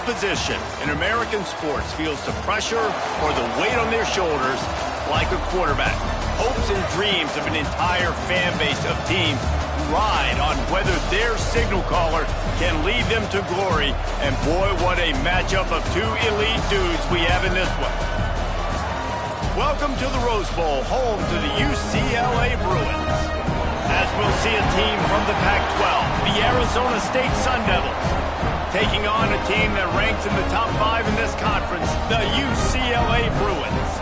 position in American sports feels the pressure or the weight on their shoulders like a quarterback. Hopes and dreams of an entire fan base of teams ride on whether their signal caller can lead them to glory. And boy, what a matchup of two elite dudes we have in this one. Welcome to the Rose Bowl, home to the UCLA Bruins. As we'll see a team from the Pac-12, the Arizona State Sun Devils, taking on a team that ranks in the top 5 in this conference, the UCLA Bruins.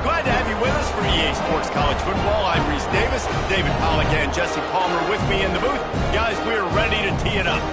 Glad to have you with us for EA Sports College Football. I'm Reese Davis, David Pollack and Jesse Palmer with me in the booth. Guys, we're ready to tee it up.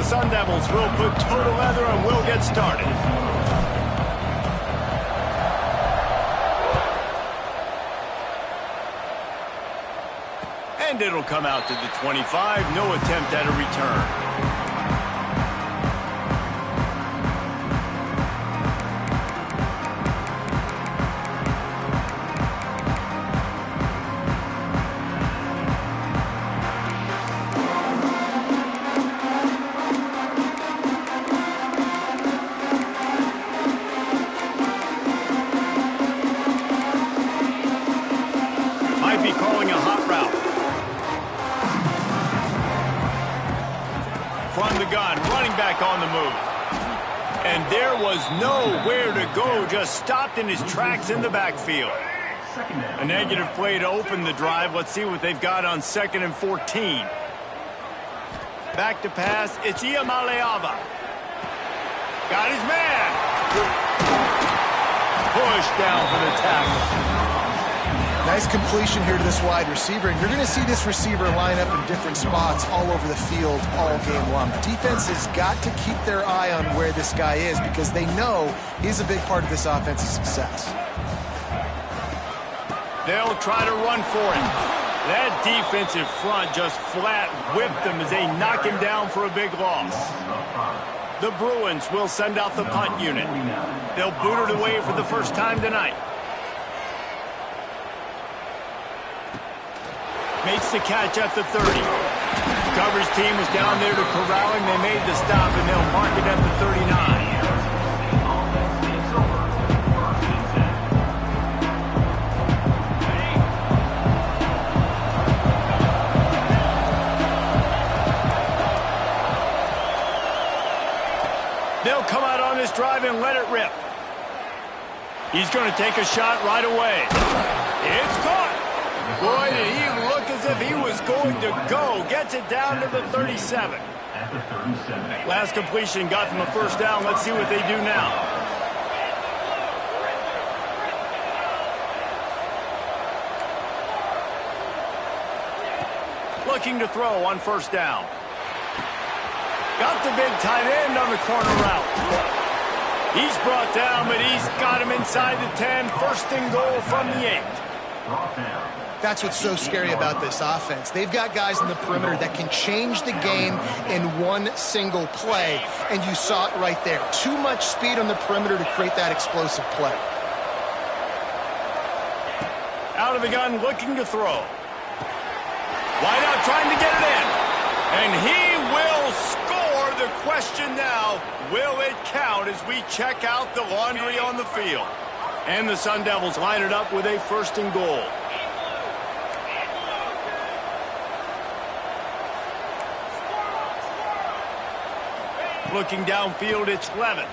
Sun Devils will put total leather and we'll get started. And it'll come out to the 25. No attempt at a return. Calling a hot route. From the gun, running back on the move. And there was nowhere to go, just stopped in his tracks in the backfield. A negative play to open the drive. Let's see what they've got on 2nd and 14. Back to pass, it's Iamaleava. Got his man. Push down for the tackle. Nice completion here to this wide receiver, and you're going to see this receiver line up in different spots all over the field all game long. Defense has got to keep their eye on where this guy is because they know he's a big part of this offense's success. They'll try to run for it. That defensive front just flat whipped them as they knock him down for a big loss. The Bruins will send out the punt unit. They'll boot it away for the first time tonight. Makes the catch at the 30. Coverage team was down there to corral him. They made the stop, and they'll mark it at the 39. They'll come out on this drive and let it rip. He's going to take a shot right away. It's caught. Boy, did he look as if he was going to go. Gets it down to the 37. Last completion got them a first down. Let's see what they do now. Looking to throw on first down. Got the big tight end on the corner route. He's brought down, but he's got him inside the 10. First and goal from the 8. That's what's so scary about this offense. They've got guys in the perimeter that can change the game in one single play, and you saw it right there. Too much speed on the perimeter to create that explosive play. Out of the gun, looking to throw. Wide out, trying to get it in. And he will score. The question now, will it count as we check out the laundry on the field? And the Sun Devils line it up with a first and goal. Looking downfield, it's Levin.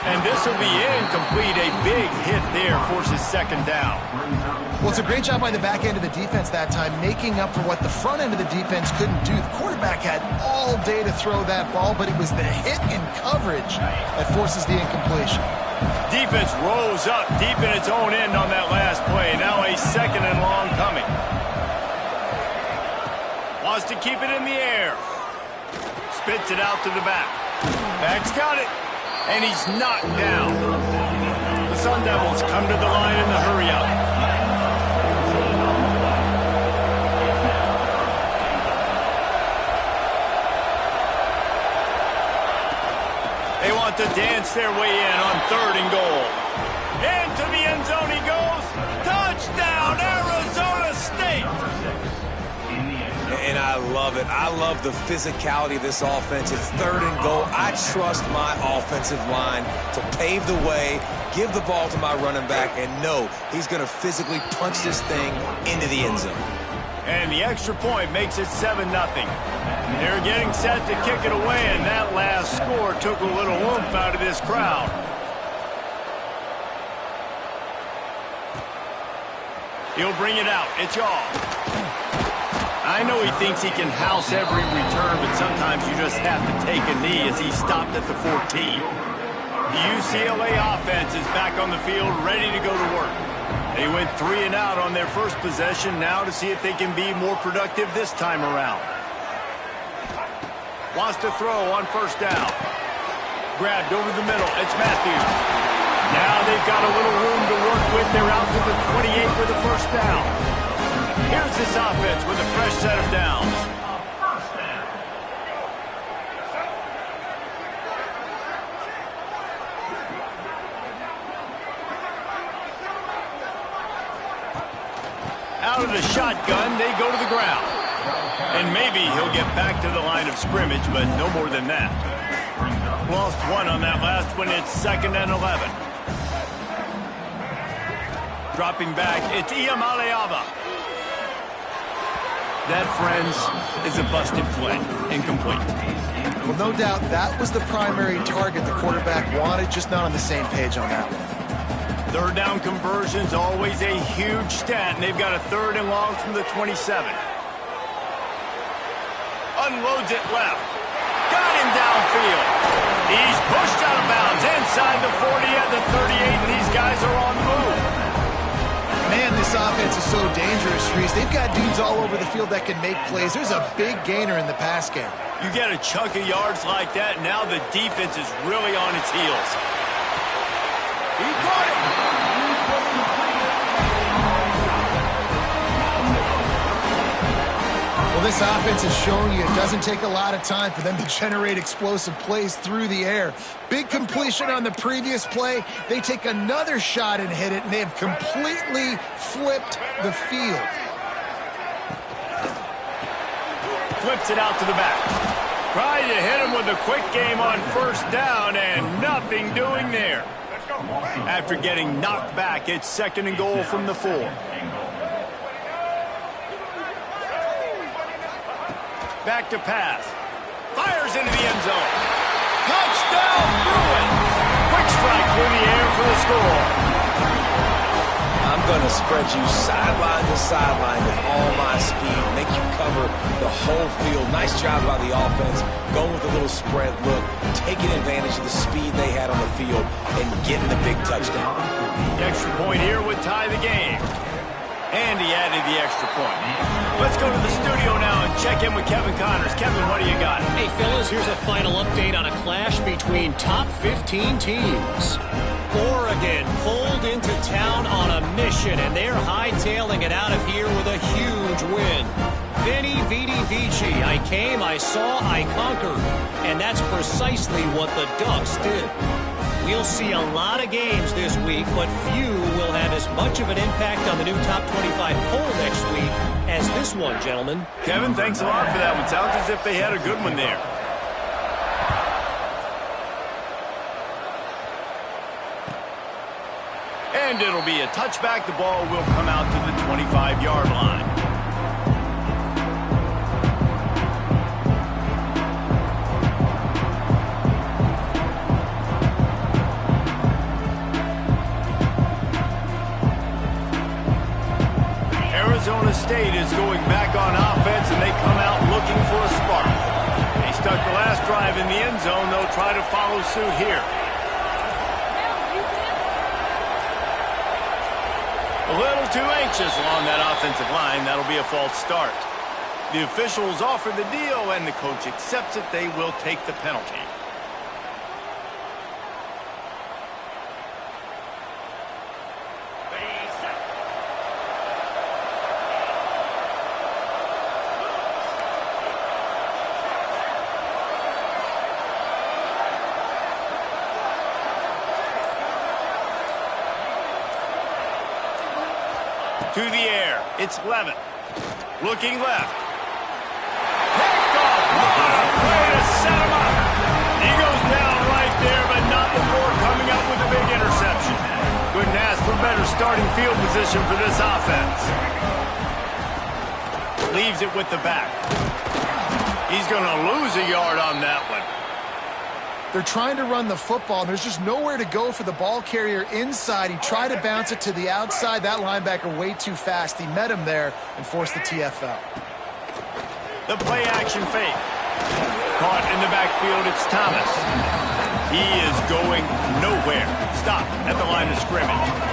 And this will be incomplete. A big hit there forces second down. Well, it's a great job by the back end of the defense that time, making up for what the front end of the defense couldn't do. The quarterback had all day to throw that ball, but it was the hit in coverage that forces the incompletion. Defense rose up deep in its own end on that last play. Now a second and long coming. Wants to keep it in the air. spits it out to the back. Back's got it, and he's knocked down. The Sun Devils come to the line in the hurry-up. They want to dance their way in on 3rd and goal. Into the end zone he goes. Touchdown, Arizona State! And I love it. I love the physicality of this offense. It's 3rd and goal. I trust my offensive line to pave the way, give the ball to my running back, and know he's going to physically punch this thing into the end zone. And the extra point makes it 7-0. They're getting set to kick it away, and that last score took a little oomph out of this crowd. He'll bring it out. It's y'all. I know he thinks he can house every return, but sometimes you just have to take a knee as he stopped at the 14. The UCLA offense is back on the field, ready to go to work. They went 3 and out on their first possession, now to see if they can be more productive this time around. Wants to throw on 1st down. Grabbed over the middle. It's Matthews. Now they've got a little room to work with. They're out to the 28 with a 1st down. Here's this offense with a fresh set of downs. Out of the shotgun, they go to the ground. And maybe he'll get back to the line of scrimmage, but no more than that. Lost 1 on that last one. It's 2nd and 11. Dropping back, it's Iamaleava. That, friends, is a busted play. Incomplete. Well, no doubt that was the primary target the quarterback wanted, just not on the same page on that one. 3rd down conversion's always a huge stat, and they've got a 3rd and long from the 27. Unloads it left. Got him downfield. He's pushed out of bounds inside the 40 at the 38, and these guys are on the move. Man, this offense is so dangerous, Reese. They've got dudes all over the field that can make plays. There's a big gainer in the pass game. You get a chunk of yards like that, now the defense is really on its heels. He caught it. Well, this offense is showing you it doesn't take a lot of time for them to generate explosive plays through the air. Big completion on the previous play. They take another shot and hit it, and they have completely flipped the field. Flips it out to the back. Tried to hit him with a quick game on 1st down, and nothing doing there. After getting knocked back, it's 2nd and goal from the 4. Back to pass. Fires into the end zone. Touchdown, Bruins! Quick strike through the air for the score. I'm going to spread you sideline to sideline with all my speed, make you cover the whole field. Nice job by the offense, going with a little spread look, taking advantage of the speed they had on the field, and getting the big touchdown. The extra point here would tie the game. And he added the extra point. Let's go to the studio now and check in with Kevin Connors. Kevin, what do you got? Hey, fellas, here's a final update on a clash between top 15 teams. Oregon pulled into town on a mission, and they're hightailing it out of here with a huge win. Vinny Vidi Vici. I came, I saw, I conquered. And that's precisely what the Ducks did. We'll see a lot of games this week, but few will have as much of an impact on the new top 25 poll next week as this one, gentlemen. Kevin, thanks a lot for that one. Sounds as if they had a good one there. And it'll be a touchback. The ball will come out to the 25-yard line. Arizona State is going back on offense, and they come out looking for a spark. They stuck the last drive in the end zone. They'll try to follow suit here. A little too anxious along that offensive line. That'll be a false start. The officials offer the deal, and the coach accepts it. They will take the penalty. To the air. It's Levin. Looking left. Picked off. What a play to set him up. He goes down right there, but not before coming up with a big interception. Couldn't ask for better starting field position for this offense. Leaves it with the back. He's going to lose a yard on that one. They're trying to run the football, and there's just nowhere to go for the ball carrier inside. He tried to bounce it to the outside. That linebacker way too fast. He met him there and forced the TFL. The play-action fake. Caught in the backfield, it's Thomas. He is going nowhere. Stop at the line of scrimmage.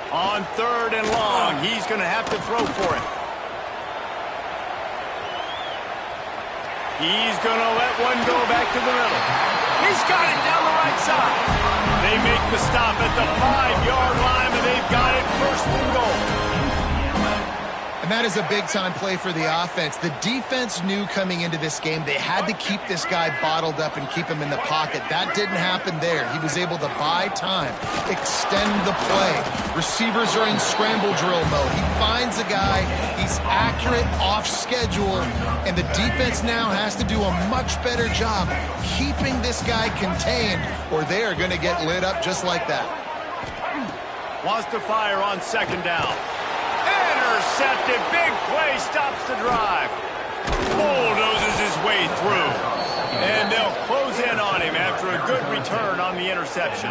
On 3rd and long, he's going to have to throw for it. He's going to let one go back to the middle. He's got it down the right side. They make the stop at the 5-yard line, and they've got it 1st and goal. And that is a big-time play for the offense. The defense knew coming into this game they had to keep this guy bottled up and keep him in the pocket. That didn't happen there. He was able to buy time, extend the play. Receivers are in scramble drill mode. He finds a guy, he's accurate, off schedule, and the defense now has to do a much better job keeping this guy contained, or they are going to get lit up just like that. Wants to fire on 2nd down. Intercepted. Big play. Stops the drive. Bulldozes his way through. And they'll close in on him after a good return on the interception.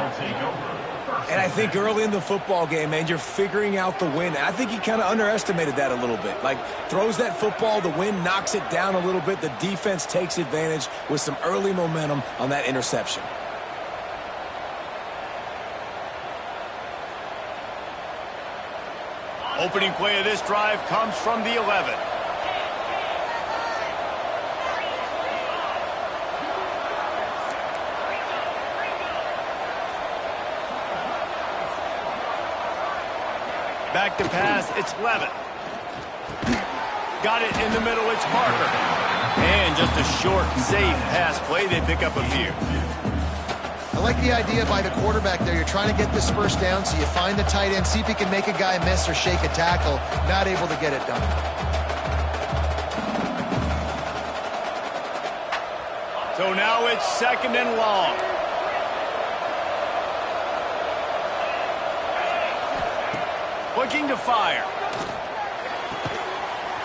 And I think early in the football game, man, you're figuring out the wind. I think he kind of underestimated that a little bit. Like, throws that football, the wind knocks it down a little bit. The defense takes advantage with some early momentum on that interception. Opening play of this drive comes from the 11. Back to pass, it's Levin. Got it in the middle, it's Parker. And just a short, safe pass play, they pick up a few. I like the idea by the quarterback there. You're trying to get this 1st down, so you find the tight end, see if he can make a guy miss or shake a tackle. Not able to get it done. So now it's 2nd and long. Looking to fire.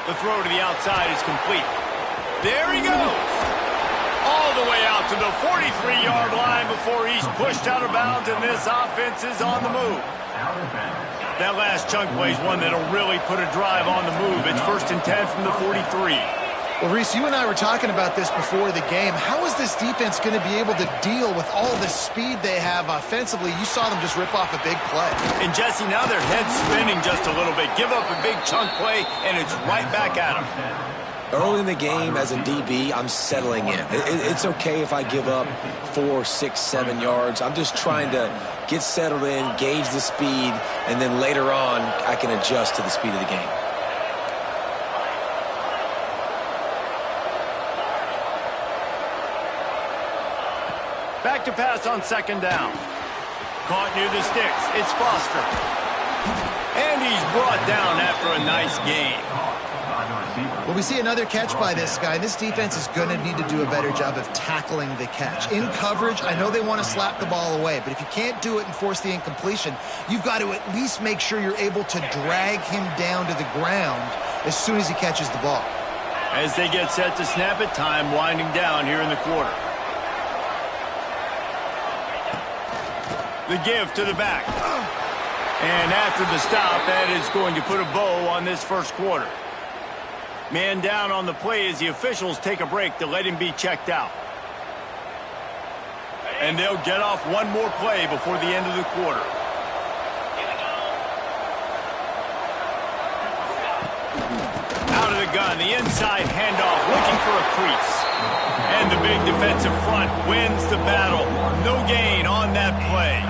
The throw to the outside is complete. There he goes. All the way out to the 43-yard line before he's pushed out of bounds, and this offense is on the move. That last chunk play is one that'll really put a drive on the move. It's 1st and 10 from the 43. Well, Reese, you and I were talking about this before the game. How is this defense going to be able to deal with all the speed they have offensively? You saw them just rip off a big play. And, Jesse, now their head's spinning just a little bit. Give up a big chunk play, and it's right back at them. Early in the game, as a DB, I'm settling in. It's okay if I give up 4, 6, 7 yards. I'm just trying to get settled in, gauge the speed, and then later on, I can adjust to the speed of the game. Back to pass on 2nd down. Caught near the sticks. It's Foster. And he's brought down after a nice gain. Well, we see another catch by this guy. This defense is going to need to do a better job of tackling the catch. In coverage, I know they want to slap the ball away, but if you can't do it and force the incompletion, you've got to at least make sure you're able to drag him down to the ground as soon as he catches the ball. As they get set to snap it, time winding down here in the quarter. The give to the back. And after the stop, that is going to put a bow on this 1st quarter. Man down on the play as the officials take a break to let him be checked out. And they'll get off one more play before the end of the quarter. Out of the gun, the inside handoff, looking for a crease. And the big defensive front wins the battle. No gain on that play.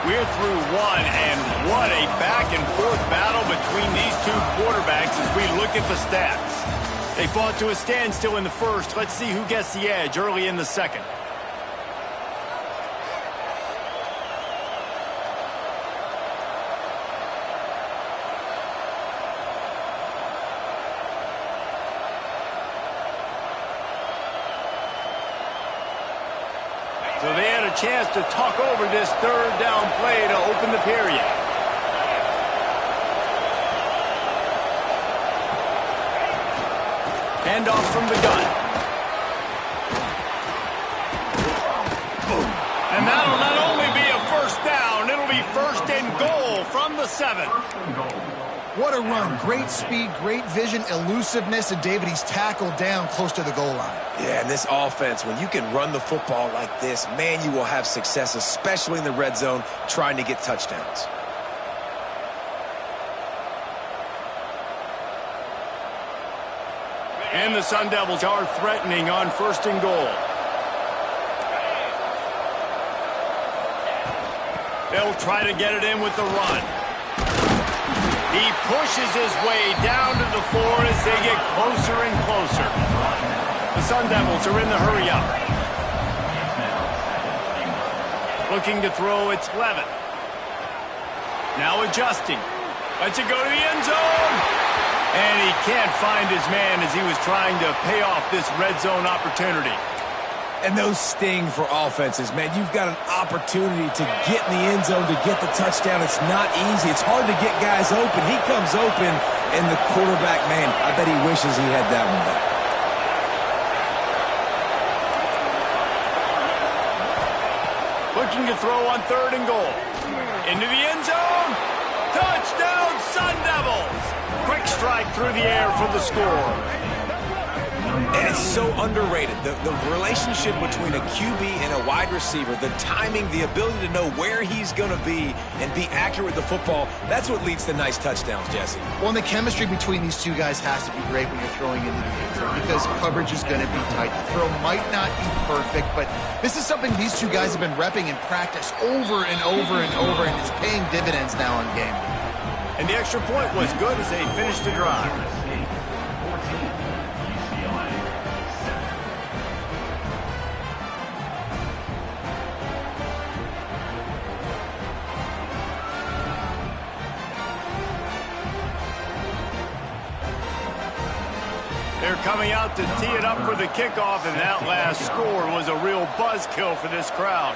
We're through one, and what a back-and-forth battle between these two quarterbacks as we look at the stats. They fought to a standstill in the first. Let's see who gets the edge early in the second. So they had a chance to talk over this third down play to open the period. Handoff from the gun. And that'll not only be a first down, it'll be first and goal from the 7. What a run. Great speed, great vision, elusiveness, and David, he's tackled down close to the goal line. Yeah, and this offense, when you can run the football like this, man, you will have success, especially in the red zone, trying to get touchdowns. And the Sun Devils are threatening on first and goal. They'll try to get it in with the run. He pushes his way down to the floor as they get closer and closer. The Sun Devils are in the hurry-up. Looking to throw, it's Levitt. Now adjusting. Lets it go to the end zone. And he can't find his man as he was trying to pay off this red zone opportunity. And those sting for offenses, man. You've got an opportunity to get in the end zone, to get the touchdown. It's not easy. It's hard to get guys open. He comes open, and the quarterback, man, I bet he wishes he had that one back. Looking to throw on third and goal. Into the end zone. Touchdown, Sun Devils. Quick strike through the air for the score. And it's so underrated. The relationship between a QB and a wide receiver, the timing, the ability to know where he's going to be and be accurate with the football, that's what leads to nice touchdowns, Jesse. Well, and the chemistry between these two guys has to be great when you're throwing into the end zone because coverage is going to be tight. The throw might not be perfect, but this is something these two guys have been repping in practice over and over and over, and it's paying dividends now on game day. And the extra point was good as they finished the drive. They're coming out to tee it up for the kickoff, and that last score was a real buzzkill for this crowd.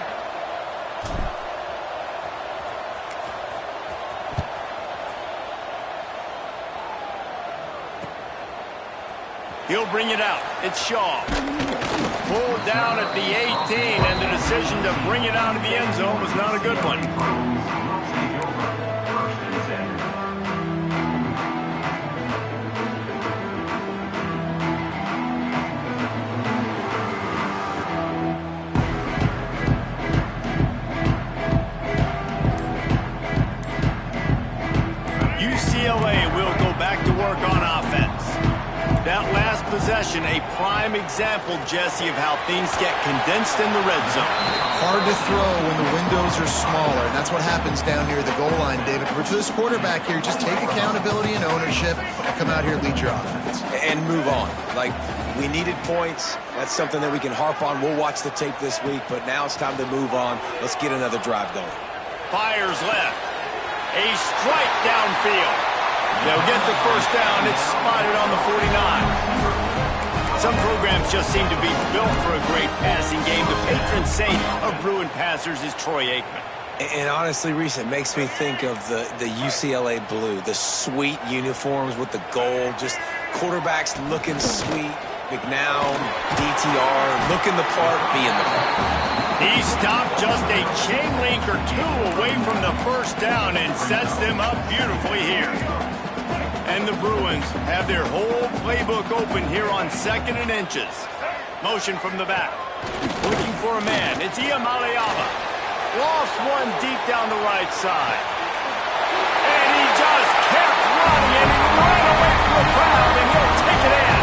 He'll bring it out. It's Shaw. Pulled down at the 18, and the decision to bring it out of the end zone was not a good one. UCLA will go back to work on offense. That last possession, a prime example, Jesse, of how things get condensed in the red zone. Hard to throw when the windows are smaller, and that's what happens down near the goal line, David. For this quarterback here, just take accountability and ownership and come out here and lead your offense. And move on. Like, we needed points. That's something that we can harp on. We'll watch the tape this week, but now it's time to move on. Let's get another drive going. Fires left. A strike downfield. They'll get the first down. It's spotted on the 49. Some programs just seem to be built for a great passing game. The patron saint of Bruin passers is Troy Aikman. And honestly, Reese, it makes me think of the UCLA blue, the sweet uniforms with the gold, just quarterbacks looking sweet. McNown, DTR, looking the part, being the part. He stopped just a chain link or two away from the first down and sets them up beautifully here. And the Bruins have their whole playbook open here on 2nd and inches. Motion from the back. Looking for a man. It's Iamaleava. Lost one deep down the right side. And he just kept running, and he ran away from the crowd, and he'll take it in.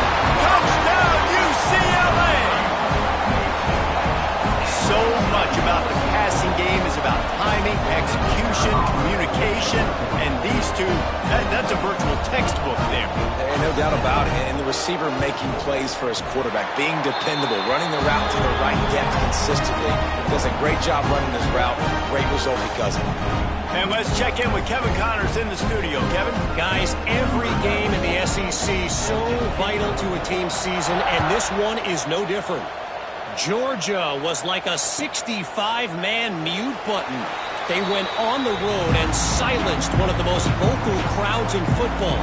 Touchdown, UCLA! So much about the passing game is about timing, execution, communication, and these two, that's a virtual textbook there. And no doubt about it. And the receiver making plays for his quarterback, being dependable, running the route to the right depth consistently. Does a great job running his route. Great result because of it. And let's check in with Kevin Connors in the studio. Kevin? Guys, every game in the SEC so vital to a team's season, and this one is no different. Georgia was like a 65-man mute button. They went on the road and silenced one of the most vocal crowds in football.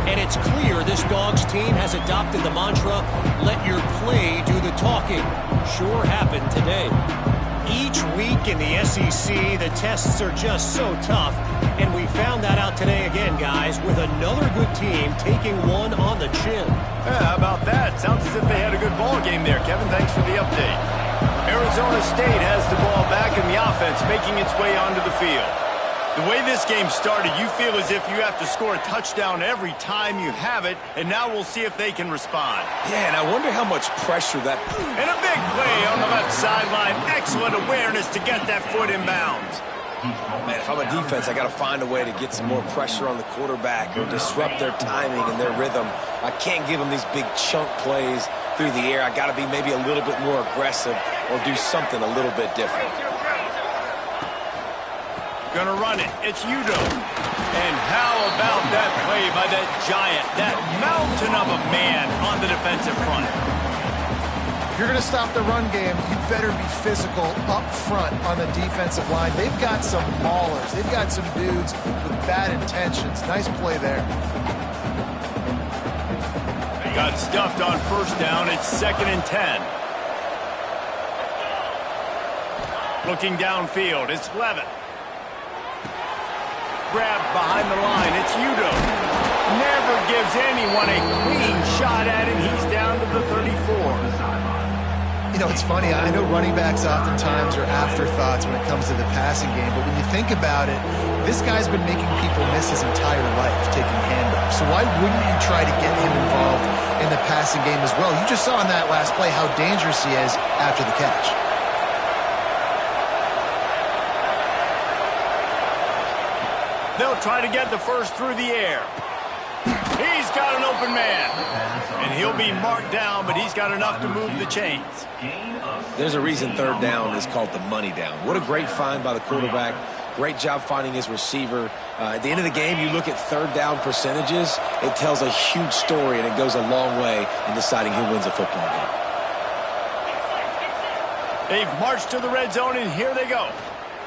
And it's clear this Dogs team has adopted the mantra, let your play do the talking. Sure happened today. Each week in the SEC, the tests are just so tough. And we found that out today again, guys, with another good team taking one on the chin. Yeah, how about that? Sounds as if they had a good ball game there, Kevin. Thanks for the update. Arizona State has the ball back in the offense, making its way onto the field. The way this game started, you feel as if you have to score a touchdown every time you have it, and now we'll see if they can respond. Yeah, and I wonder how much pressure that... And a big play on the left sideline. Excellent awareness to get that foot in bounds. Man, if I'm a defense, I got to find a way to get some more pressure on the quarterback or disrupt their timing and their rhythm. I can't give them these big chunk plays through the air. I got to be maybe a little bit more aggressive or do something a little bit different. Gonna run it. It's Udo. And how about that play by that giant, that mountain of a man on the defensive front? If you're going to stop the run game, you better be physical up front on the defensive line. They've got some maulers. They've got some dudes with bad intentions. Nice play there. They got stuffed on first down. It's 2nd and 10. Looking downfield. It's Levin. Grabbed behind the line. It's Udo. Never gives anyone a clean shot at him. He's down to the 34. You know, it's funny. I know running backs oftentimes are afterthoughts when it comes to the passing game, but when you think about it, this guy's been making people miss his entire life taking handoffs. So why wouldn't you try to get him involved in the passing game as well? You just saw in that last play how dangerous he is after the catch. They'll try to get the first through the air. He's got an open man. And he'll be marked down, but he's got enough to move the chains. There's a reason third down is called the money down. What a great find by the quarterback. Great job finding his receiver. At the end of the game, you look at third down percentages. It tells a huge story, and it goes a long way in deciding who wins a football game. They've marched to the red zone, and here they go.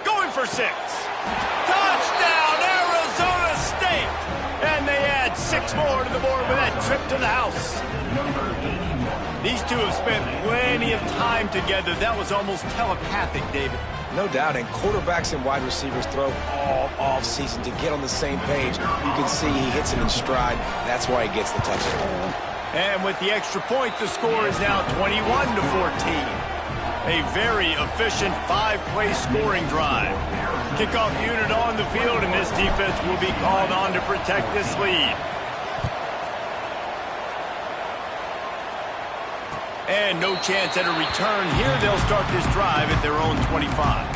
Going for 6. Touchdown, Arizona State! And they add 6 more to the board with that trip to the house. These two have spent plenty of time together. That was almost telepathic, David. No doubt, and quarterbacks and wide receivers throw all offseason to get on the same page. You can see he hits him in stride. That's why he gets the touchdown. And with the extra point, the score is now 21-14. A very efficient 5-play scoring drive. Kickoff unit on the field, and this defense will be called on to protect this lead. And no chance at a return here. They'll start this drive at their own 25.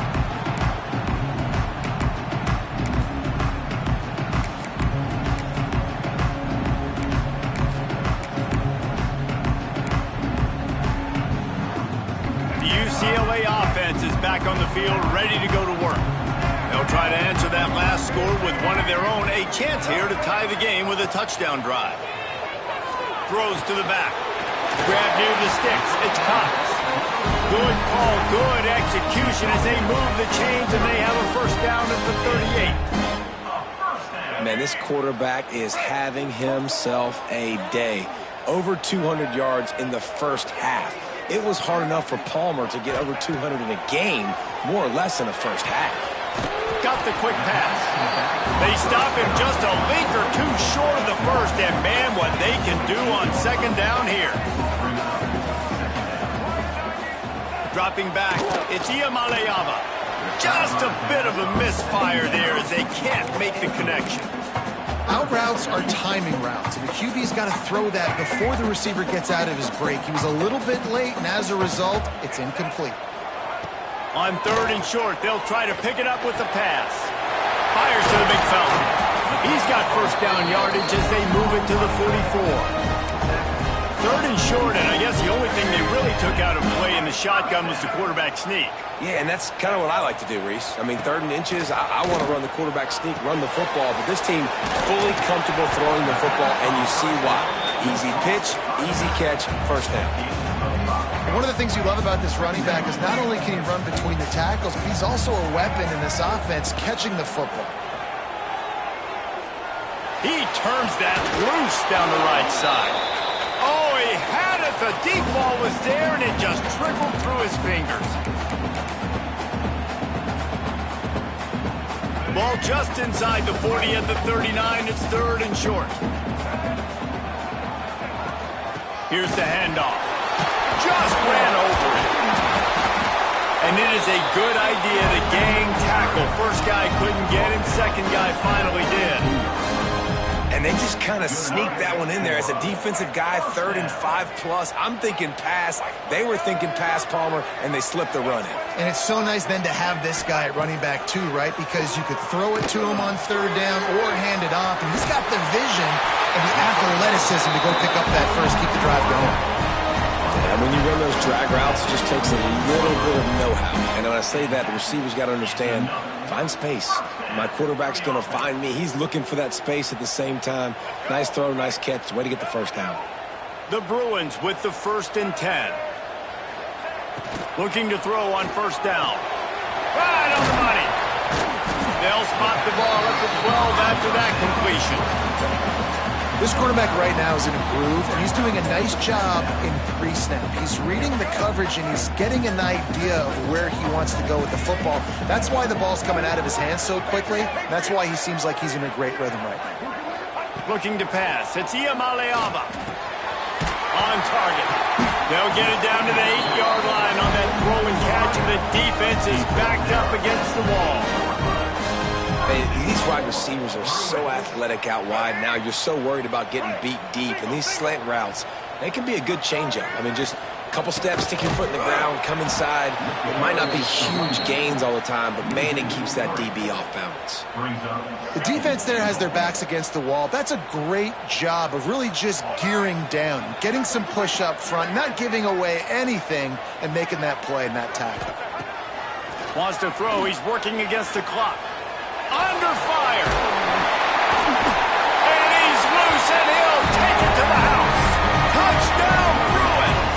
The UCLA offense is back on the field, ready to go to work. They'll try to answer that last score with one of their own. A chance here to tie the game with a touchdown drive. Throws to the back. Grab near the sticks. It's Cox. Good call, good execution as they move the chains, and they have a first down at the 38. Man, this quarterback is having himself a day. Over 200 yards in the first half. It was hard enough for Palmer to get over 200 in a game, more or less in the first half. Got the quick pass. They stop him just a link or two short of the first, and man, what they can do on second down here. Dropping back, it's Iamaleava. Just a bit of a misfire there as they can't make the connection. Out routes are timing routes, and the QB's got to throw that before the receiver gets out of his break. He was a little bit late, and as a result, it's incomplete. On 3rd and short, they'll try to pick it up with the pass. Fires to the big fella. He's got first down yardage as they move it to the 44. 3rd and short, and I guess the only thing they really took out of play in the shotgun was the quarterback sneak. Yeah, and that's kind of what I like to do, Reese. I mean, 3rd and inches, I want to run the quarterback sneak, run the football, but this team fully comfortable throwing the football, and you see why. Easy pitch, easy catch, first down. One of the things you love about this running back is not only can he run between the tackles, but he's also a weapon in this offense catching the football. He turns that loose down the right side. Oh, he had it. The deep ball was there, and it just trickled through his fingers. Ball just inside the 40 at the 39. It's 3rd and short. Here's the handoff. Just ran over it. And it is a good idea to gang tackle. First guy couldn't get him. Second guy finally did. And they just kind of sneaked that one in there. As a defensive guy, 3rd and 5+. I'm thinking pass. They were thinking pass, Palmer, and they slipped the run in. And it's so nice then to have this guy at running back too, right? Because you could throw it to him on 3rd down or hand it off. And he's got the vision and the athleticism to go pick up that first, keep the drive going. And when you run those drag routes, it just takes a little bit of know-how. And when I say that, the receiver's got to understand, find space. My quarterback's going to find me. He's looking for that space at the same time. Nice throw, nice catch. Way to get the first down. The Bruins with the 1st and 10. Looking to throw on 1st down. Right on the money. They'll spot the ball at the 12 after that completion. This quarterback right now is in a groove, and he's doing a nice job in pre-snap. He's reading the coverage, and he's getting an idea of where he wants to go with the football. That's why the ball's coming out of his hands so quickly. That's why he seems like he's in a great rhythm right now. Looking to pass. It's Iamaleava. On target. They'll get it down to the 8-yard line on that throw and catch, and the defense is backed up against the wall. These wide receivers are so athletic out wide now. You're so worried about getting beat deep. And these slant routes, they can be a good changeup. I mean, just a couple steps, stick your foot in the ground, come inside. It might not be huge gains all the time, but, man, it keeps that DB off balance. The defense there has their backs against the wall. That's a great job of really just gearing down, getting some push up front, not giving away anything, and making that play and that tackle. Wants to throw. He's working against the clock. Under fire. And he's loose, and he'll take it to the house. Touchdown, Bruins.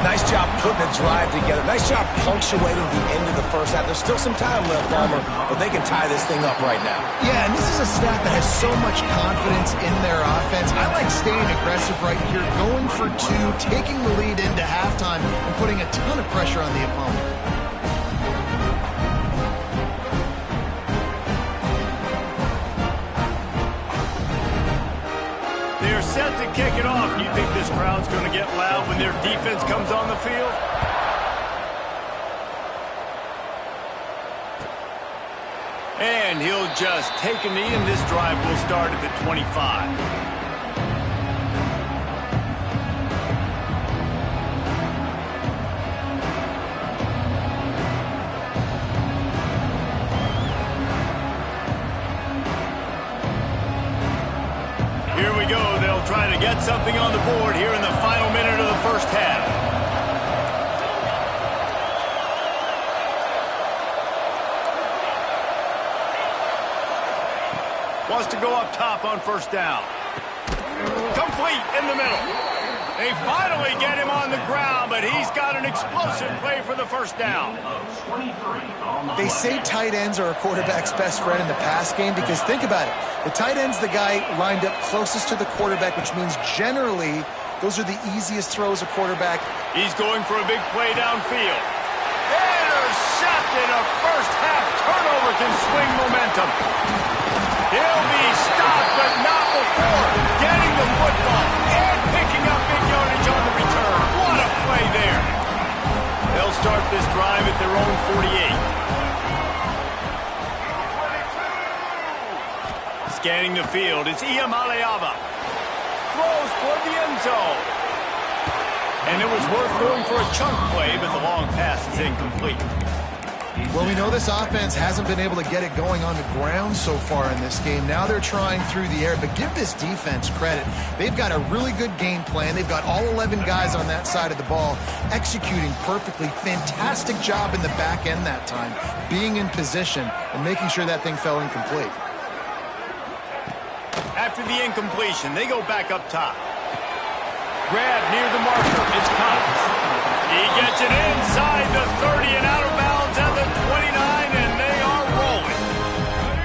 Nice job putting the drive together. Nice job punctuating the end of the first half. There's still some time left, Palmer, but they can tie this thing up right now. Yeah, and this is a staff that has so much confidence in their offense. I like staying aggressive right here, going for 2, taking the lead into halftime, and putting a ton of pressure on the opponent. They're set to kick it off. Do you think this crowd's going to get loud when their defense comes on the field? And he'll just take a knee, and this drive will start at the 25. Here we go. They'll try to get something on the board here in the final minute of the first half. Wants to go up top on 1st down. Complete in the middle. They finally get him on the ground, but he's got an explosive play for the 1st down. They say tight ends are a quarterback's best friend in the pass game because think about it. The tight end's the guy lined up closest to the quarterback, which means generally those are the easiest throws a quarterback. He's going for a big play downfield. Intercepted. A first half turnover can swing momentum. He'll be stopped, but not before getting the football and picking up big yardage on the return. What a play there. Scanning the field, it's Iamaleava. Throws toward the end zone. And it was worth going for a chunk play, but the long pass is incomplete. Well, we know this offense hasn't been able to get it going on the ground so far in this game. Now they're trying through the air, but give this defense credit. They've got a really good game plan. They've got all 11 guys on that side of the ball executing perfectly. Fantastic job in the back end that time, being in position and making sure that thing fell incomplete. After the incompletion, they go back up top. Grab near the marker. It's Cox. He gets it inside the 30 and out of bounds at the 29, and they are rolling.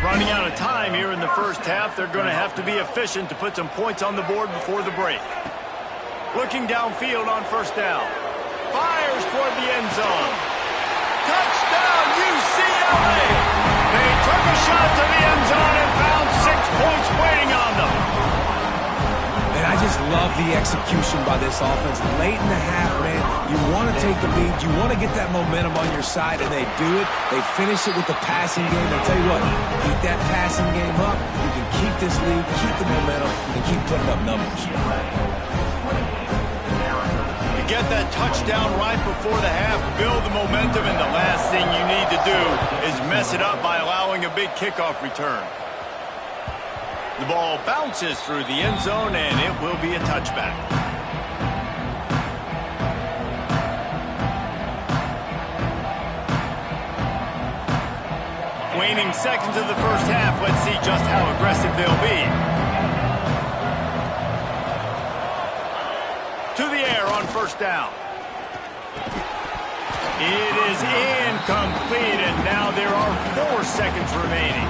Running out of time here in the first half, they're going to have to be efficient to put some points on the board before the break. Looking downfield on first down. Fires toward the end zone. Touchdown, UCLA! They took a shot to the end zone and found 6 points waiting on them. And I just love the execution by this offense. Late in the half, man, you want to take the lead. You want to get that momentum on your side, and they do it. They finish it with the passing game. I'll tell you what, keep that passing game up. You can keep this lead, keep the momentum, and keep putting up numbers. You get that touchdown right before the half, build the momentum, and the last thing you need to do is mess it up by allowing a big kickoff return. The ball bounces through the end zone, and it will be a touchback. Waning seconds of the first half. Let's see just how aggressive they'll be. To the air on first down. It is incomplete, and now there are 4 seconds remaining.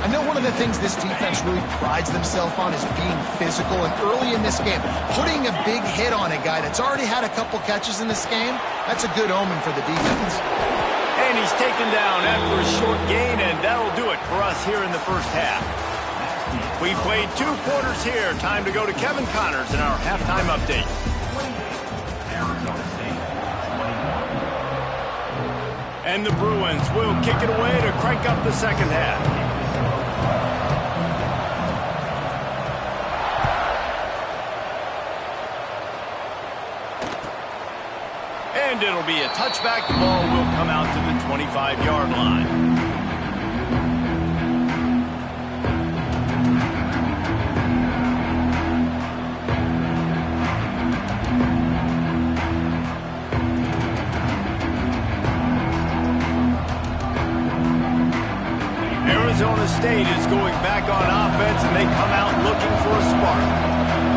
I know one of the things this defense really prides themselves on is being physical, and early in this game, putting a big hit on a guy that's already had a couple catches in this game, that's a good omen for the defense. And he's taken down after a short gain, and that'll do it for us here in the first half. We played 2 quarters here. Time to go to Kevin Connors in our halftime update. And the Bruins will kick it away to crank up the second half. And it'll be a touchback. The ball will come out to the 25-yard line. Arizona State is going back on offense, and they come out looking for a spark.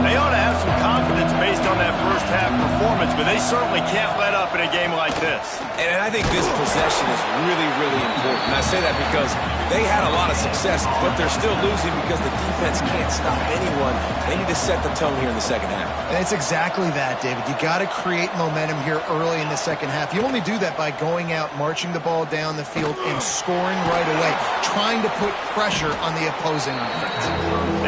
They ought to have some confidence based on that first half performance, but they certainly can't let up in a game like this. And I think this possession is really, really important. And I say that because they had a lot of success, but they're still losing because the defense can't stop anyone. They need to set the tone here in the second half. And it's exactly that, David. You got to create momentum here early in the second half. You only do that by going out, marching the ball down the field, and scoring right away, trying to put pressure on the opposing offense.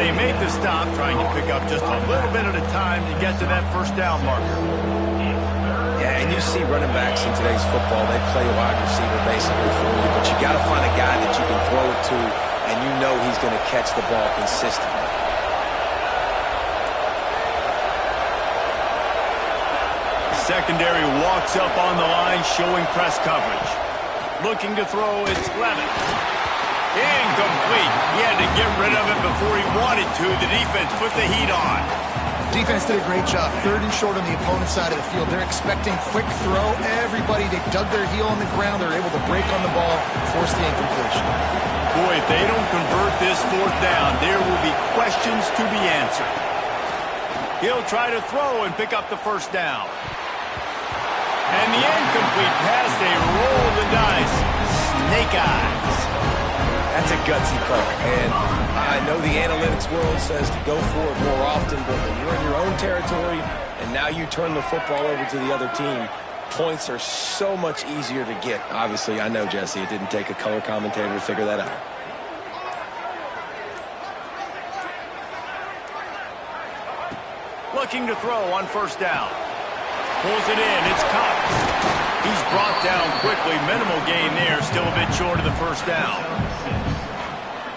They make the stop, trying to pick up just a little bit at a time to get to that first down marker. Yeah, and you see running backs in today's football, they play a wide receiver basically for you, but you got to find a guy that you can throw it to, and you know he's going to catch the ball consistently. Secondary walks up on the line, showing press coverage. Looking to throw, it's Levin. Incomplete. He had to get rid of it before he wanted to. The defense put the heat on. Defense did a great job. 3rd and short on the opponent's side of the field. They're expecting quick throw. Everybody, they dug their heel on the ground. They're able to break on the ball, force the incompletion. Boy, if they don't convert this 4th down, there will be questions to be answered. He'll try to throw and pick up the first down. And the incomplete pass, they roll the dice. Snake eyes. That's a gutsy call, and I know the analytics world says to go for it more often, but when you're in your own territory and now you turn the football over to the other team, points are so much easier to get. Obviously, I know, Jesse, it didn't take a color commentator to figure that out. Looking to throw on first down. Pulls it in, it's Cox. He's brought down quickly. Minimal gain there, still a bit short of the first down.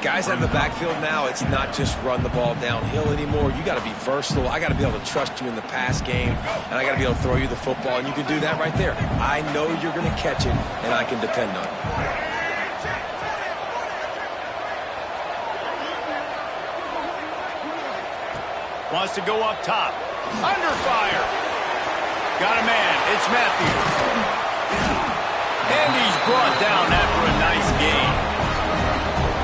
Guys out of the backfield now, it's not just run the ball downhill anymore. You got to be versatile. I got to be able to trust you in the pass game, and I got to be able to throw you the football, and you can do that right there. I know you're going to catch it, and I can depend on it. Wants to go up top. Under fire. Got a man. It's Matthews. And he's brought down after a nice gain.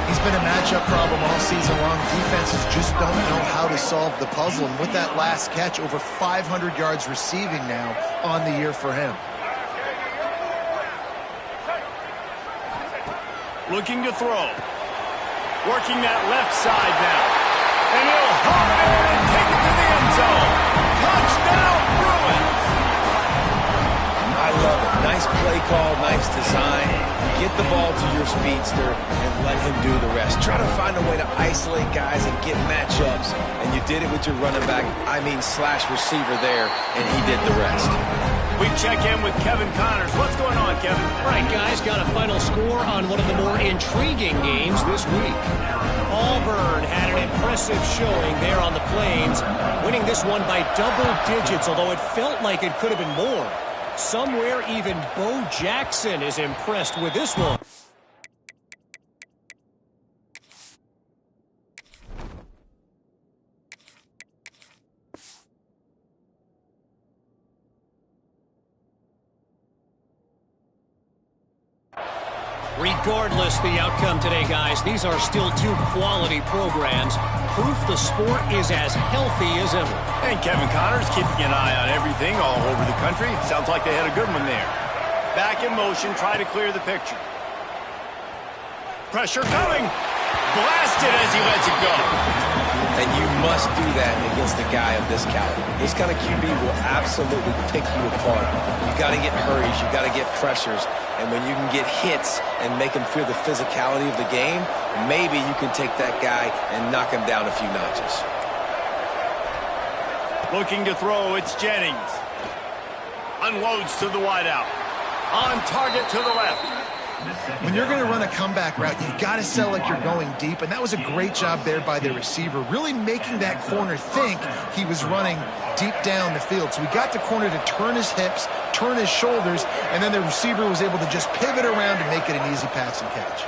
He's been a matchup problem all season long. Defenses just don't know how to solve the puzzle. And with that last catch, over 500 yards receiving now on the year for him. Looking to throw. Working that left side now. And he'll hop in and take it to the end zone. Touchdown, Bruins! I love it. Nice play call, nice design. Get the ball to your speedster and let him do the rest. Try to find a way to isolate guys and get matchups. And you did it with your running back, slash receiver there, and he did the rest. We check in with Kevin Connors. What's going on, Kevin? All right, guys, got a final score on one of the more intriguing games this week. Auburn had an impressive showing there on the Plains, winning this one by double digits, although it felt like it could have been more. Somewhere even Bo Jackson is impressed with this one. Regardless the outcome today, guys, these are still two quality programs. Proof the sport is as healthy as ever. And Kevin Connors keeping an eye on everything all over the country. Sounds like they had a good one there. Back in motion, try to clear the picture. Pressure coming. Blasted as he lets it go. And you must do that against a guy of this caliber. This kind of QB will absolutely pick you apart. You got to get hurries. You got to get pressures. And when you can get hits and make him feel the physicality of the game, maybe you can take that guy and knock him down a few notches. Looking to throw, it's Jennings. Unloads to the wideout. On target to the left. When you're going to run a comeback route, you've got to sell like you're going deep, and that was a great job there by the receiver, really making that corner think he was running deep down the field. So we got the corner to turn his hips, turn his shoulders, and then the receiver was able to just pivot around and make it an easy pass and catch.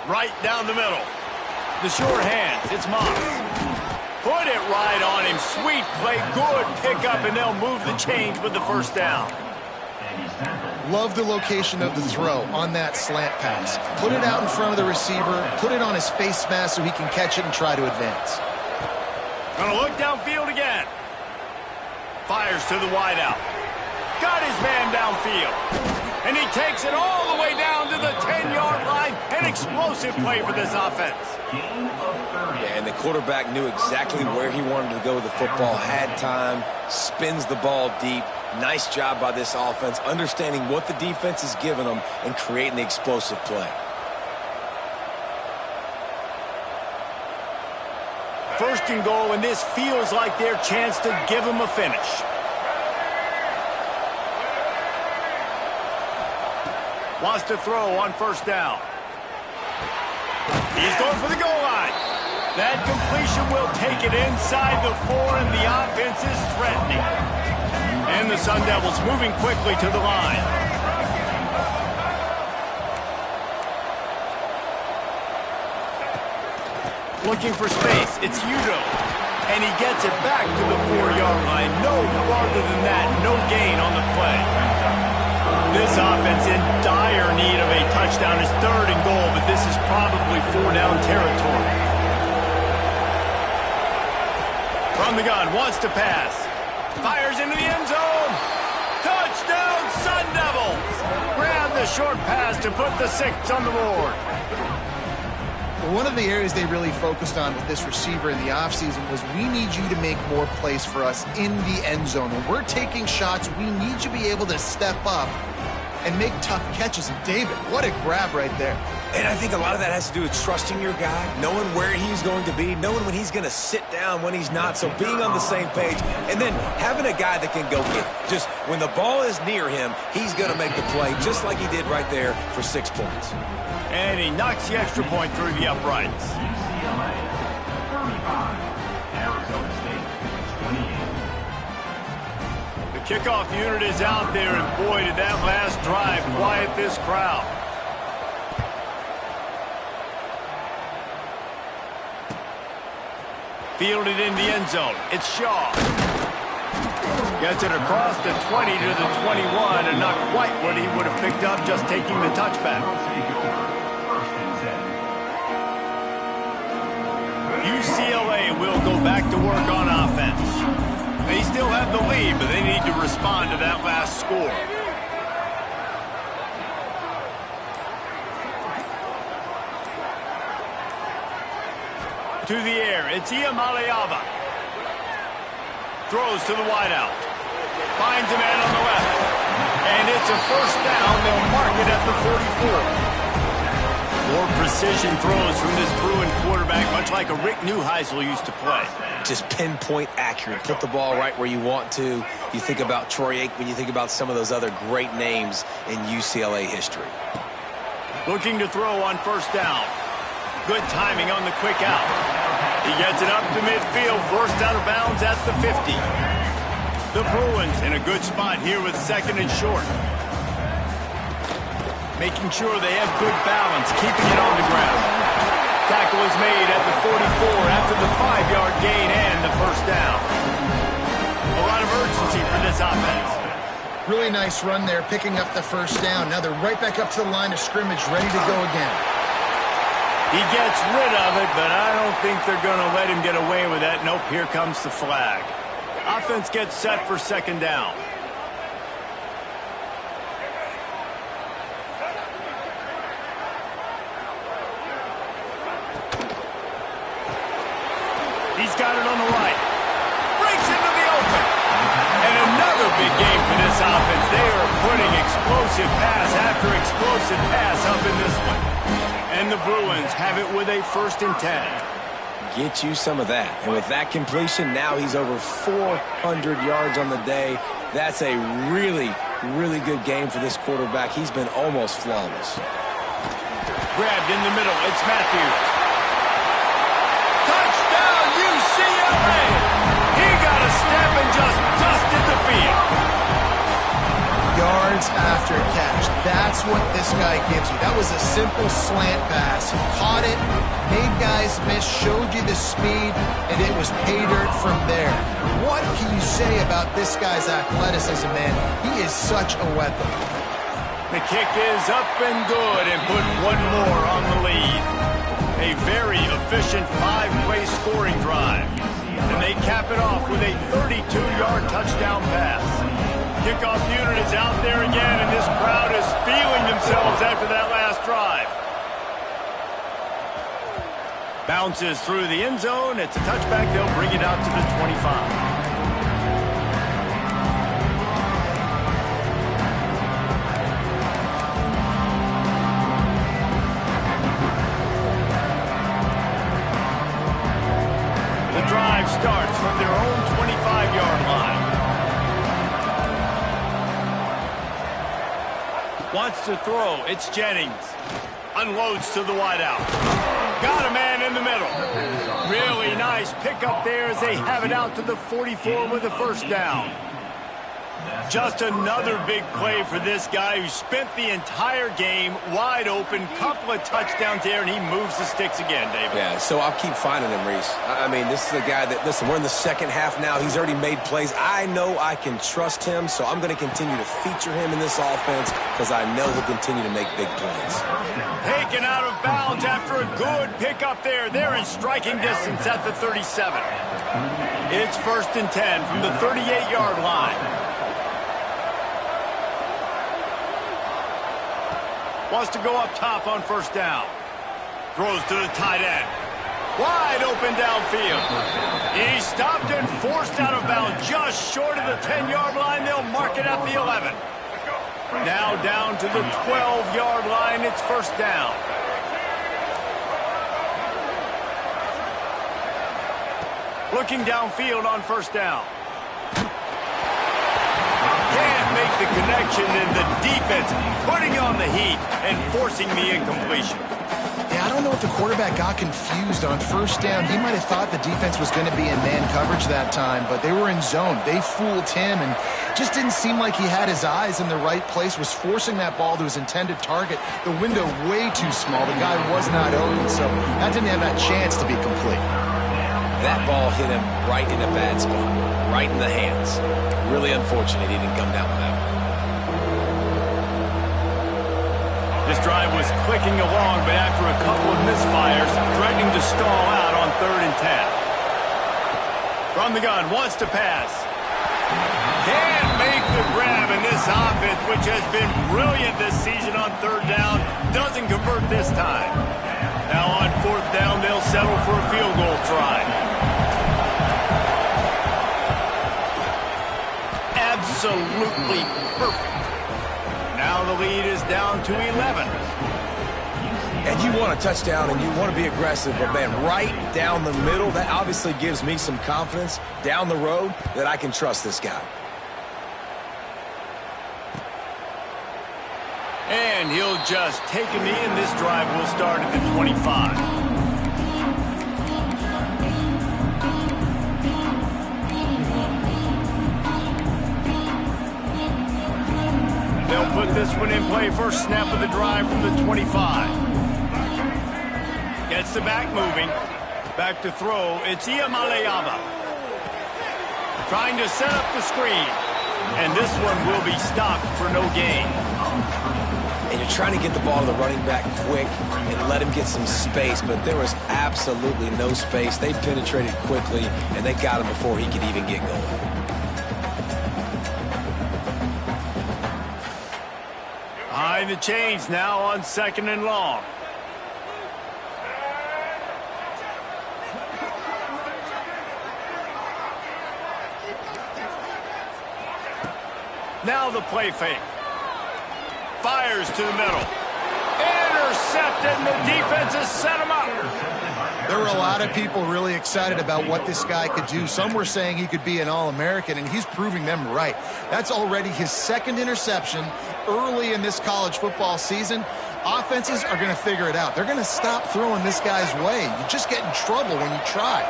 Right down the middle. The short hands, it's Moss. Put it right on him. Sweet play, good pickup, and they'll move the chains with the first down. Love the location of the throw on that slant pass. Put it out in front of the receiver, put it on his face mask so he can catch it and try to advance. Gonna look downfield again. Fires to the wideout. Got his man downfield. And he takes it all the way down to the 10-yard line. An explosive play for this offense. Yeah, and the quarterback knew exactly where he wanted to go with the football, had time, spins the ball deep. Nice job by this offense, understanding what the defense is giving them and creating the explosive play. First and goal, and this feels like their chance to give them a finish. Wants to throw on first down. He's going for the goal line. That completion will take it inside the 4, and the offense is threatening. And the Sun Devils moving quickly to the line. Looking for space. It's Udo. And he gets it back to the 4-yard line. No farther than that. No gain on the play. This offense in dire need of a touchdown. Is 3rd and goal, but this is probably 4-down territory. From the gun, wants to pass. Fires into the end zone. Touchdown, Sun Devils. Grab the short pass to put the 6 on the board. One of the areas they really focused on with this receiver in the offseason was we need you to make more plays for us in the end zone. When we're taking shots, we need you to be able to step up and make tough catches. And David, what a grab right there. And I think a lot of that has to do with trusting your guy, knowing where he's going to be, knowing when he's going to sit down, when he's not. So being on the same page, and then having a guy that can go get it. Just when the ball is near him, he's going to make the play, just like he did right there for 6 points. And he knocks the extra point through the uprights. UCLA, 35. Arizona State, 28. The kickoff unit is out there, and boy, did that last drive quiet this crowd. Fielded in the end zone. It's Shaw. Gets it across the 20 to the 21, and not quite what he would have picked up just taking the touchback. UCLA will go back to work on offense. They still have the lead, but they need to respond to that last score. To the air, it's Iamaleava. Throws to the wideout. Finds a man on the left. And it's a first down. They'll mark it at the 44. More precision throws from this Bruin quarterback, much like a Rick Neuheisel used to play. Just pinpoint accurate. Put the ball right where you want to. You think about Troy Aikman, you think about some of those other great names in UCLA history. Looking to throw on first down. Good timing on the quick out. He gets it up to midfield, first out of bounds at the 50. The Bruins in a good spot here with second and short. Making sure they have good balance, keeping it on the ground. Tackle is made at the 44 after the 5-yard gain and the first down. A lot of urgency for this offense. Really nice run there, picking up the first down. Now they're right back up to the line of scrimmage, ready to go again. He gets rid of it, but I don't think they're going to let him get away with that. Nope, here comes the flag. Offense gets set for second down. He's got it on the right. Breaks into the open. And another big game for this offense. They are putting explosive pass after explosive pass up in this one. And the Bruins have it with a 1st and 10. Get you some of that. And with that completion, now he's over 400 yards on the day. That's a really, really good game for this quarterback. He's been almost flawless. Grabbed in the middle. It's Matthews. Touchdown, UCLA! He got a step and just dusted the field. Yards after catch. That's what this guy gives you. That was a simple slant pass. He caught it, made guys miss, showed you the speed, and it was pay dirt from there. What can you say about this guy's athleticism, man? He is such a weapon. The kick is up and good, and put one more on the lead. A very efficient 5-play scoring drive. And they cap it off with a 32-yard touchdown pass. Kickoff unit is out there again, and this crowd is feeling themselves after that last drive. Bounces through the end zone. It's a touchback. They'll bring it out to the 25. The drive starts from their own 25-yard line. Wants to throw. It's Jennings. Unloads to the wideout. Got a man in the middle. Really nice pickup there as they have it out to the 44 with a first down. Just another big play for this guy who spent the entire game wide open. Couple of touchdowns there, and he moves the sticks again, David. Yeah, so I'll keep finding him, Reese. I mean, this is a guy that, listen, we're in the second half now. He's already made plays. I know I can trust him, so I'm going to continue to feature him in this offense because I know he'll continue to make big plays. Taken out of bounds after a good pickup there. They're in striking distance at the 37. It's 1st and 10 from the 38-yard line. Wants to go up top on first down. Throws to the tight end. Wide open downfield. He stopped and forced out of bounds just short of the 10-yard line. They'll mark it at the 11. Now down to the 12-yard line. It's first down. Looking downfield on first down. Can't make make the connection, and the defense putting on the heat and forcing the incompletion. Yeah, I don't know if the quarterback got confused on first down. He might have thought the defense was going to be in man coverage that time, but they were in zone. They fooled him and just didn't seem like he had his eyes in the right place, was forcing that ball to his intended target. The window way too small. The guy was not open, so that didn't have that chance to be complete. That ball hit him right in a bad spot, right in the hands. Really unfortunate he didn't come down with that one. This drive was clicking along, but after a couple of misfires, threatening to stall out on 3rd and 10. From the gun, wants to pass. Can't make the grab, and this offense, which has been brilliant this season on 3rd down, doesn't convert this time. Now on 4th down, they'll settle for a field goal try. Absolutely perfect. Now the lead is down to 11. And you want a touchdown and you want to be aggressive, but man, right down the middle, that obviously gives me some confidence down the road that I can trust this guy. And he'll just take him in. This drive will start at the 25. They'll put this one in play. First snap of the drive from the 25. Gets the back moving. Back to throw. It's Iamaleava. Trying to set up the screen. And this one will be stopped for no gain. And you're trying to get the ball to the running back quick and let him get some space, but there was absolutely no space. They penetrated quickly, and they got him before he could even get going. Behind the chains now on 2nd and long. Now the play fake. Fires to the middle. Intercepted, and the defense has set him up. There were a lot of people really excited about what this guy could do. Some were saying he could be an All-American, and he's proving them right. That's already his 2nd interception early in this college football season. Offenses are going to figure it out. They're going to stop throwing this guy's way. You just get in trouble when you try.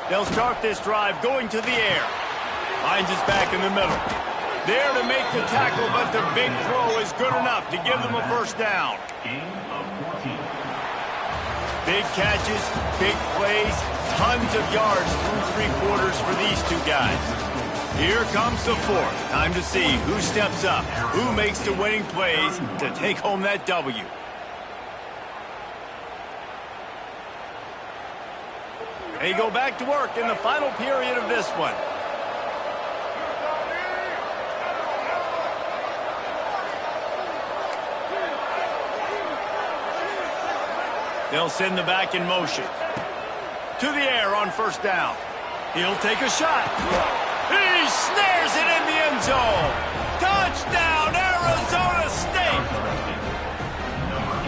They'll start this drive going to the air. Finds his back in the middle. There to make the tackle, but the big throw is good enough to give them a first down. Big catches, big plays, tons of yards through 3 quarters for these two guys. Here comes the 4th. Time to see who steps up, who makes the winning plays to take home that W. They go back to work in the final period of this one. They'll send the back in motion. To the air on 1st down. He'll take a shot. He snares it in the end zone. Touchdown, Arizona State.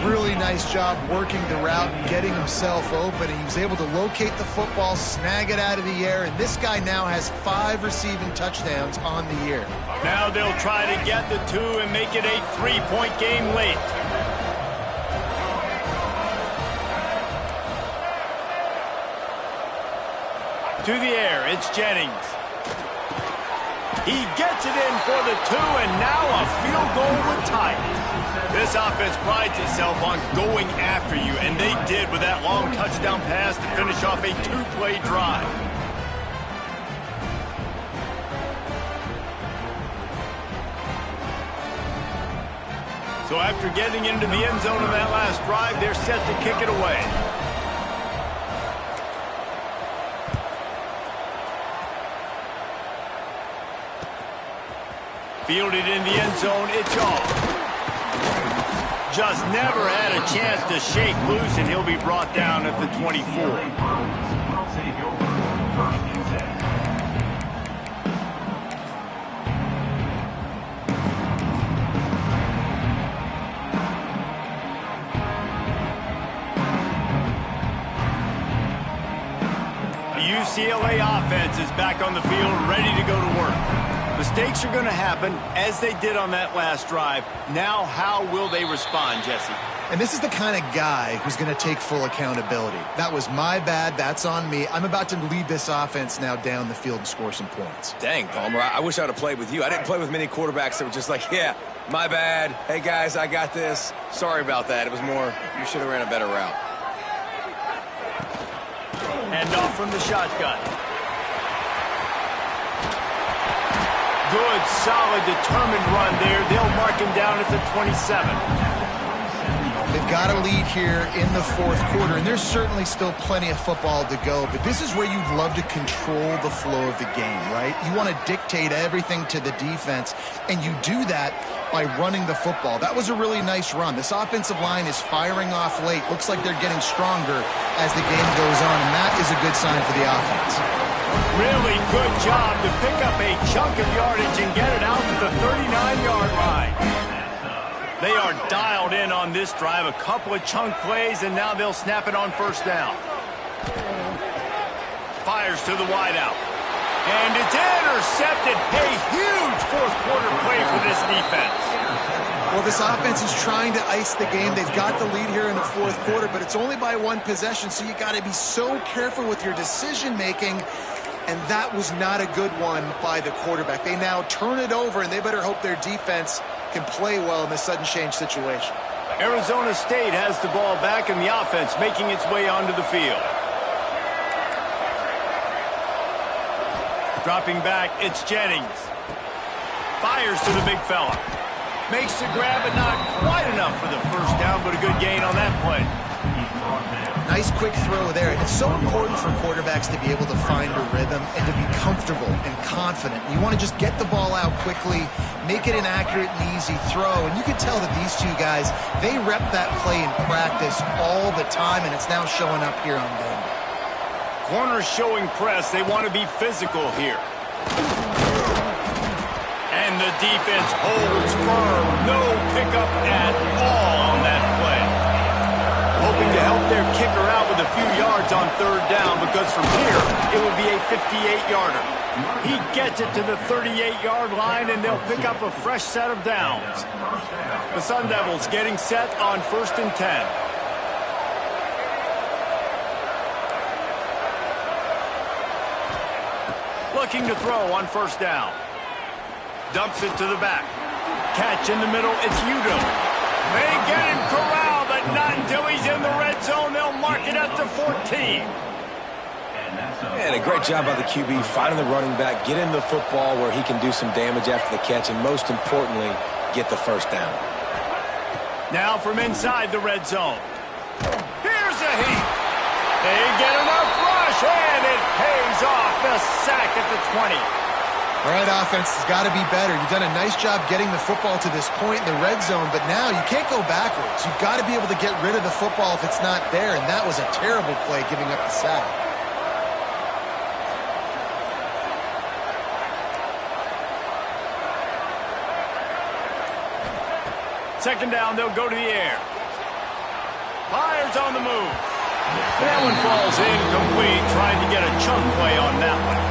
Really nice job working the route and getting himself open. He was able to locate the football, snag it out of the air, and this guy now has 5 receiving touchdowns on the year. Now they'll try to get the 2 and make it a 3-point game late. To the air, it's Jennings. He gets it in for the 2, and now a field goal would tie it. This offense prides itself on going after you, and they did with that long touchdown pass to finish off a 2-play drive. So after getting into the end zone in that last drive, they're set to kick it away. Fielded in the end zone, it's off. Just never had a chance to shake loose, and he'll be brought down at the 24. UCLA offense is back on the field, ready to go to work. Mistakes are going to happen, as they did on that last drive. Now, how will they respond, Jesse? And this is the kind of guy who's going to take full accountability. That was my bad. That's on me. I'm about to lead this offense now down the field and score some points. Dang, Palmer, I wish I would have played with you. I didn't play with many quarterbacks that were just like, yeah, my bad. Hey, guys, I got this. Sorry about that. It was more, you should have ran a better route. Hand off from the shotgun. Good, solid, determined run there. They'll mark him down at the 27. They've got a lead here in the fourth quarter, and there's certainly still plenty of football to go, but this is where you'd love to control the flow of the game, right? You want to dictate everything to the defense, and you do that by running the football. That was a really nice run. This offensive line is firing off late. Looks like they're getting stronger as the game goes on, and that is a good sign for the offense. Really good job to pick up a chunk of yardage and get it out to the 39-yard line. They are dialed in on this drive. A couple of chunk plays, and now they'll snap it on first down. Fires to the wideout. And it's intercepted. A huge fourth quarter play for this defense. Well, this offense is trying to ice the game. They've got the lead here in the fourth quarter, but it's only by one possession, so you got to be so careful with your decision-making, and that was not a good one by the quarterback. They now turn it over, and they better hope their defense can play well in this sudden change situation. Arizona State has the ball back, and the offense making its way onto the field. Dropping back, it's Jennings. Fires to the big fella. Makes the grab, but not quite enough for the first down, but a good gain on that play. Nice quick throw there. It's so important for quarterbacks to be able to find a rhythm and to be comfortable and confident. You want to just get the ball out quickly, make it an accurate and easy throw. And you can tell that these two guys, they rep that play in practice all the time, and it's now showing up here on game. Corners showing press. They want to be physical here. And the defense holds firm. No pickup at all on that play. Hoping to help their kicker out with a few yards on third down, because from here, it would be a 58-yarder. He gets it to the 38-yard line, and they'll pick up a fresh set of downs. The Sun Devils getting set on 1st and 10. Looking to throw on first down. Dumps it to the back. Catch in the middle, it's Udo. They get him corralled, but not until he's in the red zone. They'll mark it at the 14. And a great job by the QB finding the running back, get him the football where he can do some damage after the catch, and most importantly, get the first down. Now from inside the red zone. Here's a heat. They get enough rush, and it pays off. The sack at the 20. All right, offense has got to be better. You've done a nice job getting the football to this point in the red zone, but now you can't go backwards. You've got to be able to get rid of the football if it's not there, and that was a terrible play, giving up the sack. Second down, they'll go to the air. Fires on the move. That one falls incomplete, trying to get a chunk play on that one.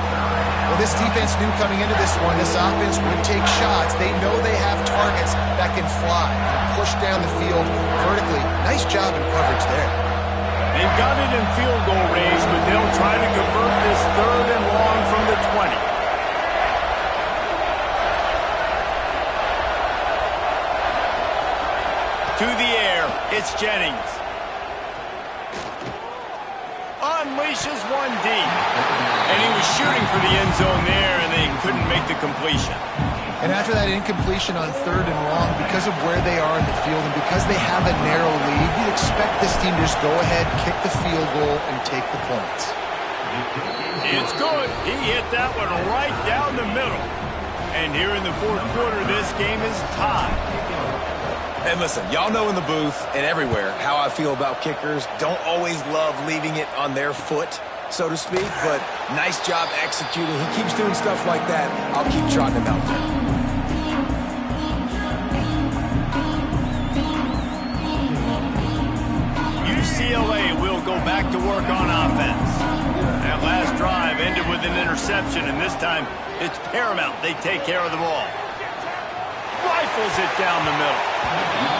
Well, this defense knew coming into this one, this offense would take shots. They know they have targets that can fly and push down the field vertically. Nice job in coverage there. They've got it in field goal range, but they'll try to convert this third and long from the 20. To the air, it's Jennings. Unleashes one deep. And he was shooting for the end zone there, and they couldn't make the completion. And after that incompletion on third and long, because of where they are in the field and because they have a narrow lead, you'd expect this team to just go ahead, kick the field goal, and take the points. It's good. He hit that one right down the middle. And here in the fourth quarter, this game is tied. And listen, y'all know in the booth and everywhere how I feel about kickers. Don't always love leaving it on their foot, so to speak, but nice job executing. He keeps doing stuff like that. I'll keep trotting him out there. UCLA will go back to work on offense. That last drive ended with an interception, and this time it's paramount they take care of the ball. Rifles it down the middle.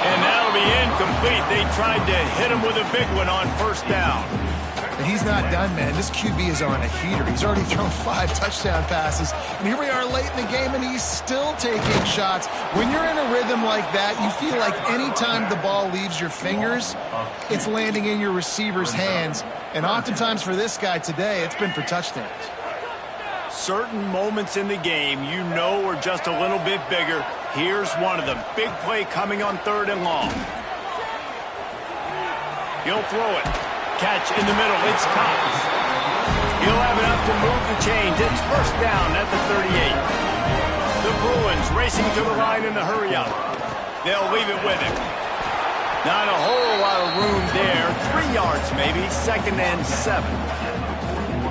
And that'll be incomplete. They tried to hit him with a big one on first down. And he's not done, man. This QB is on a heater. He's already thrown 5 touchdown passes. And here we are late in the game, and he's still taking shots. When you're in a rhythm like that, you feel like any time the ball leaves your fingers, it's landing in your receiver's hands. And oftentimes for this guy today, it's been for touchdowns. Certain moments in the game you know are just a little bit bigger. Here's one of them. Big play coming on 3rd and long. He'll throw it. Catch in the middle. It's Cox. He'll have enough to move the chains. It's first down at the 38. The Bruins racing to the line in the hurry-up. They'll leave it with him. Not a whole lot of room there. 3 yards maybe. 2nd and 7.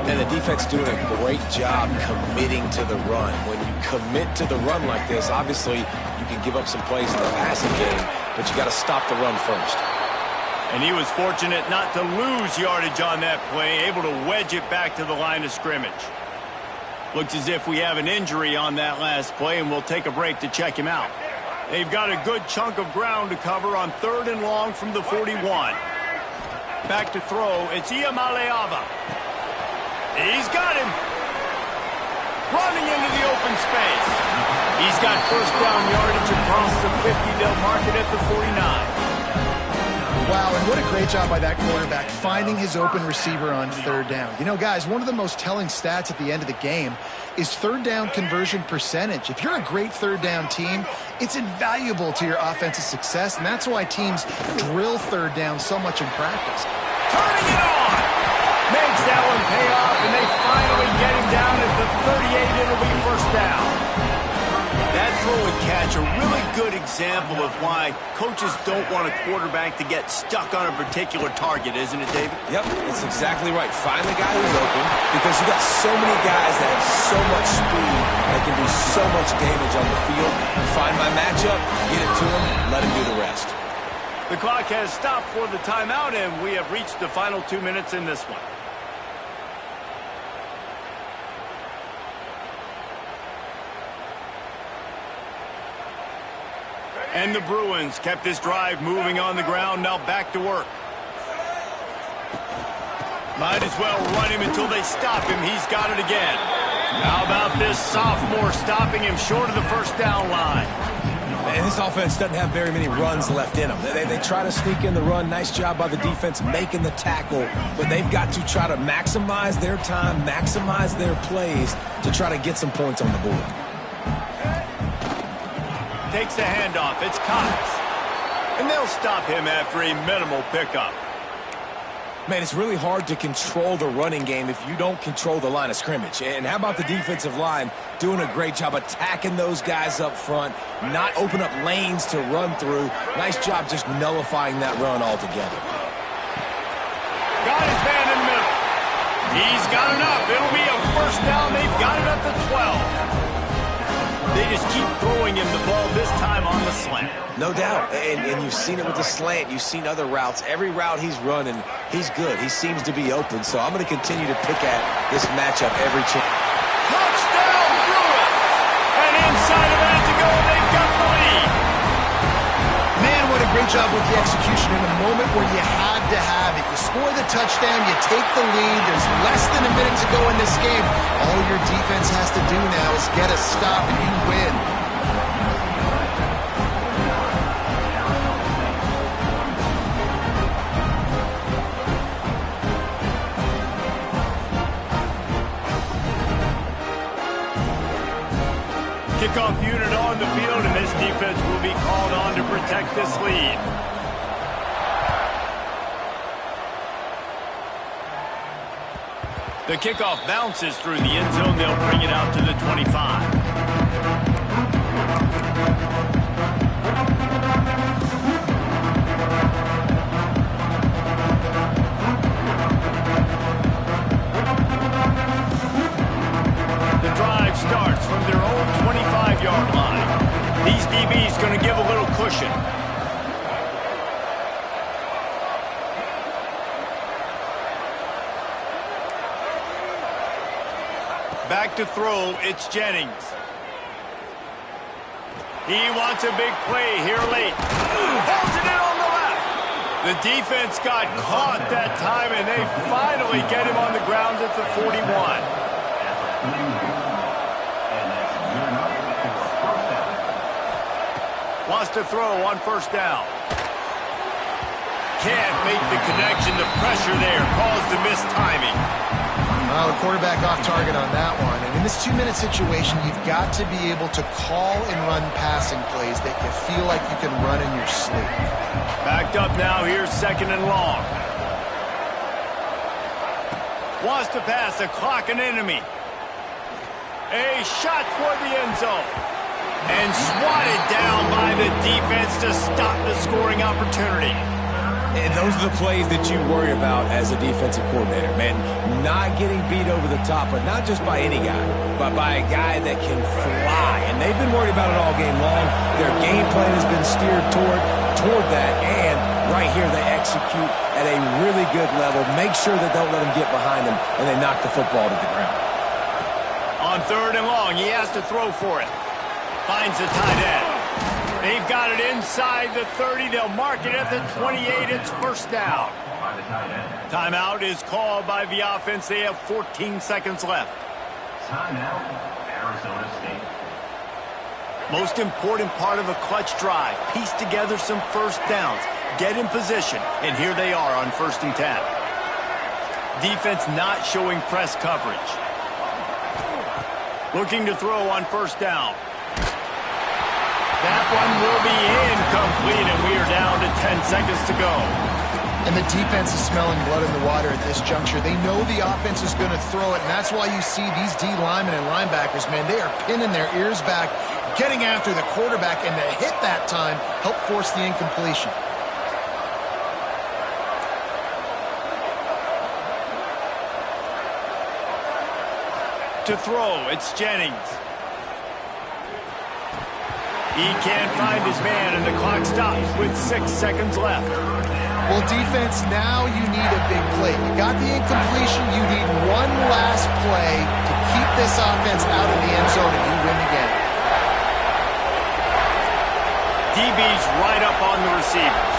And the defense doing a great job committing to the run. When you commit to the run like this, obviously you can give up some plays in the passing game, but you got to stop the run first. And he was fortunate not to lose yardage on that play, able to wedge it back to the line of scrimmage. Looks as if we have an injury on that last play, and we'll take a break to check him out. They've got a good chunk of ground to cover on 3rd and long from the 41. Back to throw, it's Iamaleava. He's got him. Running into the open space. He's got first down yardage across the 50. They'll mark it at the 49. Wow, and what a great job by that quarterback finding his open receiver on 3rd down. You know, guys, one of the most telling stats at the end of the game is 3rd down conversion percentage. If you're a great 3rd down team, it's invaluable to your offensive success, and that's why teams drill 3rd down so much in practice. Turning it on! Makes that one pay off, and they finally get him down at the 38. It'll be first down. That throw and catch, a really good example of why coaches don't want a quarterback to get stuck on a particular target, isn't it, David? Yep, that's exactly right. Find the guy who's open, because you got so many guys that have so much speed that can do so much damage on the field. Find my matchup, get it to him, let him do the rest. The clock has stopped for the timeout, and we have reached the final 2 minutes in this one. And the Bruins kept this drive moving on the ground. Now back to work. Might as well run him until they stop him. He's got it again. How about this sophomore stopping him short of the first down line? And this offense doesn't have very many runs left in them. They try to sneak in the run. Nice job by the defense making the tackle. But they've got to try to maximize their time, maximize their plays to try to get some points on the board. Takes the handoff. It's Cox. And they'll stop him after a minimal pickup. Man, it's really hard to control the running game if you don't control the line of scrimmage. And how about the defensive line doing a great job attacking those guys up front, not open up lanes to run through. Nice job just nullifying that run altogether. Got his man in the middle. He's got enough. It'll be a first down. They've got it at the 12. They just keep throwing him the ball, this time on the slant. No doubt, and you've seen it with the slant. You've seen other routes. Every route he's running, he's good. He seems to be open, so I'm going to continue to pick at this matchup every chance. Touchdown, Bruins! And inside of that to go, they've got the lead. Man, what a great job with the execution in a moment where you had to have it. You score the touchdown, you take the lead. There's less than a minute to go in this game. All your defense has to do now is get a stop and you win. Kickoff unit on the field, and this defense will be called on to protect this lead. The kickoff bounces through the end zone. They'll bring it out to the 25. The drive starts from their own 25-yard line. These DBs going to give a little cushion. Back to throw, it's Jennings. He wants a big play here late. Holds it in on the left. The defense got caught that time, and they finally get him on the ground at the 41. Wants to throw on first down. Can't make the connection. The pressure there caused the missed timing. Well, the quarterback off target on that one. And in this 2-minute situation, you've got to be able to call and run passing plays that you feel like you can run in your sleep. Backed up now. Here's second and long. Wants to pass. The clock an enemy. A shot toward the end zone. And swatted down by the defense to stop the scoring opportunity. And those are the plays that you worry about as a defensive coordinator, man. Not getting beat over the top, but not just by any guy, but by a guy that can fly. And they've been worried about it all game long. Their game plan has been steered toward that, and right here they execute at a really good level. Make sure they don't let them get behind them, and they knock the football to the ground. On third and long, he has to throw for it. Finds the tight end. They've got it inside the 30. They'll mark it at the 28. It's first down. Timeout is called by the offense. They have 14 seconds left. Timeout, Arizona State. Most important part of a clutch drive. Piece together some first downs. Get in position. And here they are on 1st and 10. Defense not showing press coverage. Looking to throw on first down. That one will be incomplete, and we are down to 10 seconds to go. And the defense is smelling blood in the water at this juncture. They know the offense is going to throw it, and that's why you see these D linemen and linebackers, man, they are pinning their ears back, getting after the quarterback, and to hit that time, help force the incompletion. To throw, it's Jennings. He can't find his man, and the clock stops with 6 seconds left. Well, defense, now you need a big play. You got the incompletion. You need one last play to keep this offense out of the end zone, and you win again. DB's right up on the receivers.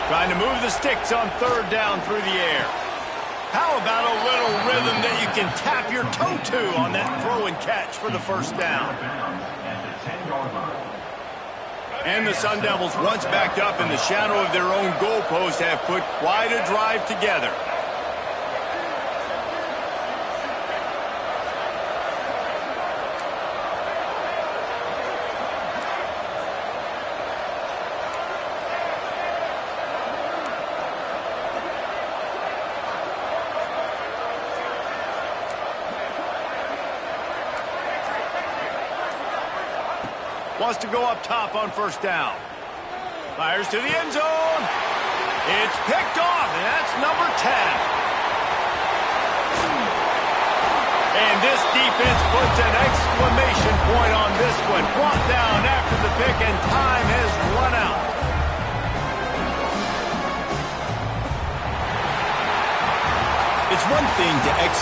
Trying to move the sticks on third down through the air. How about a little rhythm that you can tap your toe to on that throw and catch for the first down? And the Sun Devils, once backed up in the shadow of their own goalpost, have put quite a drive together. Wants to go up top on first down. Fires to the end zone. It's picked off, and that's number 10. And this defense puts an exclamation point on this one. Brought down after the pick, and time has run out. It's one thing to execute.